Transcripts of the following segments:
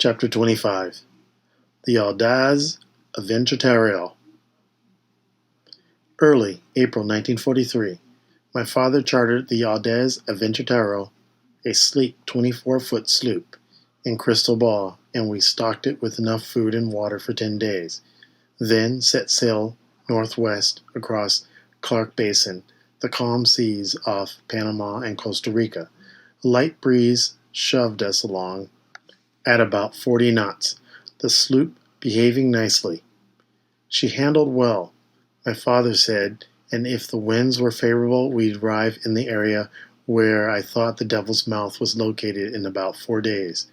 Chapter 25 The Audaz Aventuriero. Early April 1943, my father chartered the Audaz Aventuriero, a sleek 24-foot sloop, in Cristobal, and we stocked it with enough food and water for 10 days, then set sail northwest across Clark Basin, the calm seas off Panama and Costa Rica. A light breeze shoved us along at about 40 knots, the sloop behaving nicely. She handled well, my father said, and if the winds were favorable, we'd arrive in the area where I thought the Devil's Mouth was located in about 4 days.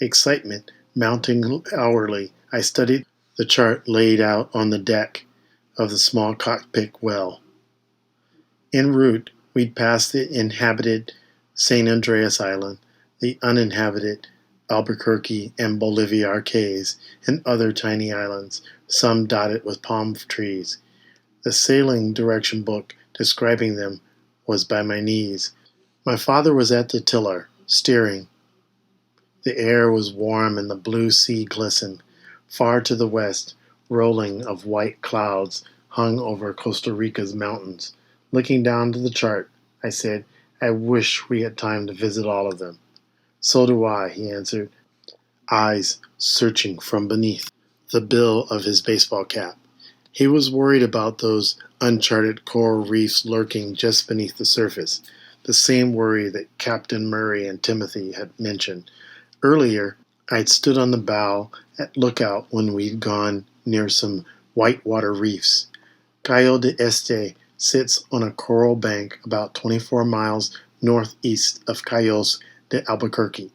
Excitement mounting hourly, I studied the chart laid out on the deck of the small cockpit well. En route, we'd pass the inhabited St. Andreas Island, the uninhabited Albuquerque and Bolivar Cays, and other tiny islands, some dotted with palm trees. The sailing direction book describing them was by my knees. My father was at the tiller, steering. The air was warm and the blue sea glistened. Far to the west, rolling of white clouds hung over Costa Rica's mountains. Looking down to the chart, I said, I wish we had time to visit all of them. So do I, he answered, eyes searching from beneath the bill of his baseball cap. He was worried about those uncharted coral reefs lurking just beneath the surface, the same worry that Captain Murray and Timothy had mentioned. Earlier, I'd stood on the bow at lookout when we'd gone near some whitewater reefs. Cayo de Este sits on a coral bank about 24 miles northeast of Cayos de Albuquerque.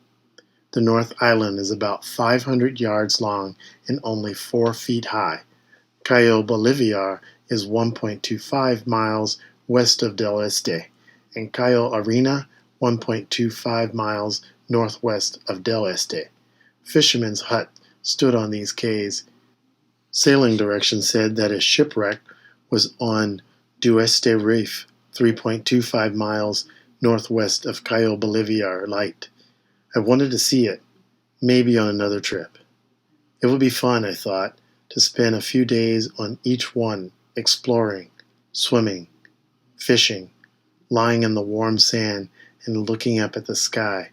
The North Island is about 500 yards long and only 4 feet high. Cayo Bolivar is 1.25 miles west of Del Este, and Cayo Arena 1.25 miles northwest of Del Este. Fishermen's hut stood on these cays. Sailing directions said that a shipwreck was on Dueste Reef, 3.25 miles northwest of Cayo Bolivar Light. I wanted to see it, maybe on another trip. It would be fun, I thought, to spend a few days on each one, exploring, swimming, fishing, lying in the warm sand and looking up at the sky,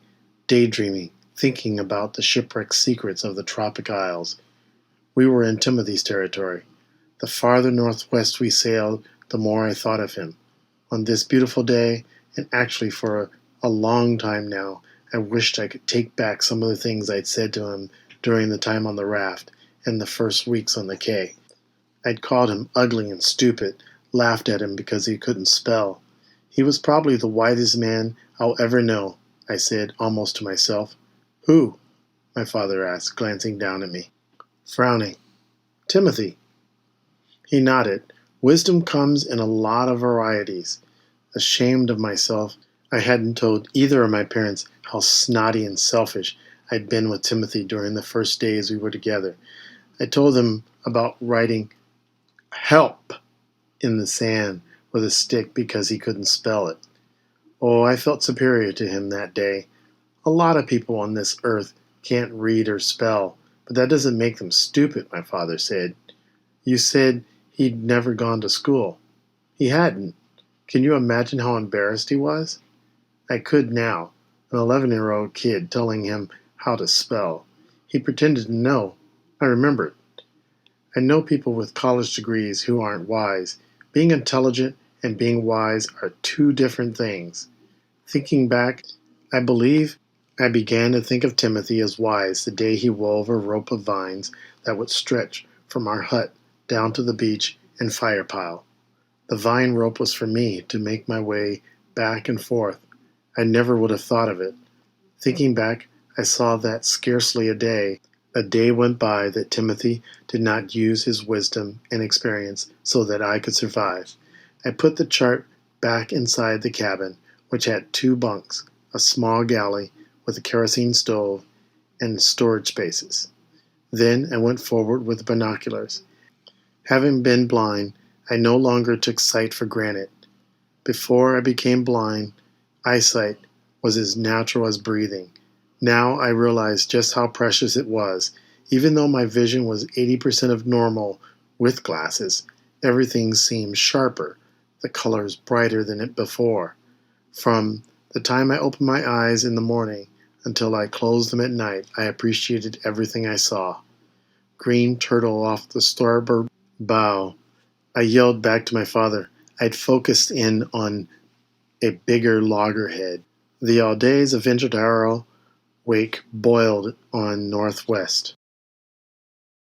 daydreaming, thinking about the shipwreck secrets of the tropic isles. We were in Timothy's territory. The farther northwest we sailed, the more I thought of him. On this beautiful day, and actually for a long time now, I wished I could take back some of the things I'd said to him during the time on the raft and the first weeks on the quay. I'd called him ugly and stupid, laughed at him because he couldn't spell. He was probably the wisest man I'll ever know, I said, almost to myself. Who? My father asked, glancing down at me, frowning. Timothy. He nodded. Wisdom comes in a lot of varieties. Ashamed of myself, I hadn't told either of my parents how snotty and selfish I'd been with Timothy during the first days we were together. I told them about writing help in the sand with a stick because he couldn't spell it. Oh, I felt superior to him that day. A lot of people on this earth can't read or spell, but that doesn't make them stupid, my father said. You said he'd never gone to school. He hadn't. Can you imagine how embarrassed he was? I could now, an 11-year-old kid telling him how to spell. He pretended to know. I remembered. I know people with college degrees who aren't wise. Being intelligent and being wise are two different things. Thinking back, I believe I began to think of Timothy as wise the day he wove a rope of vines that would stretch from our hut down to the beach and fire pile. The vine rope was for me to make my way back and forth. I never would have thought of it. Thinking back, I saw that scarcely a day went by that Timothy did not use his wisdom and experience so that I could survive. I put the chart back inside the cabin, which had 2 bunks, a small galley with a kerosene stove, and storage spaces. Then I went forward with binoculars. Having been blind, I no longer took sight for granted. Before I became blind, eyesight was as natural as breathing. Now I realize just how precious it was. Even though my vision was 80% of normal with glasses, everything seemed sharper, the colors brighter than it before. From the time I opened my eyes in the morning until I closed them at night, I appreciated everything I saw. Green turtle off the starboard bow. I yelled back to my father. I'd focused in on a bigger loggerhead. The Aldez Aventador wake boiled on northwest.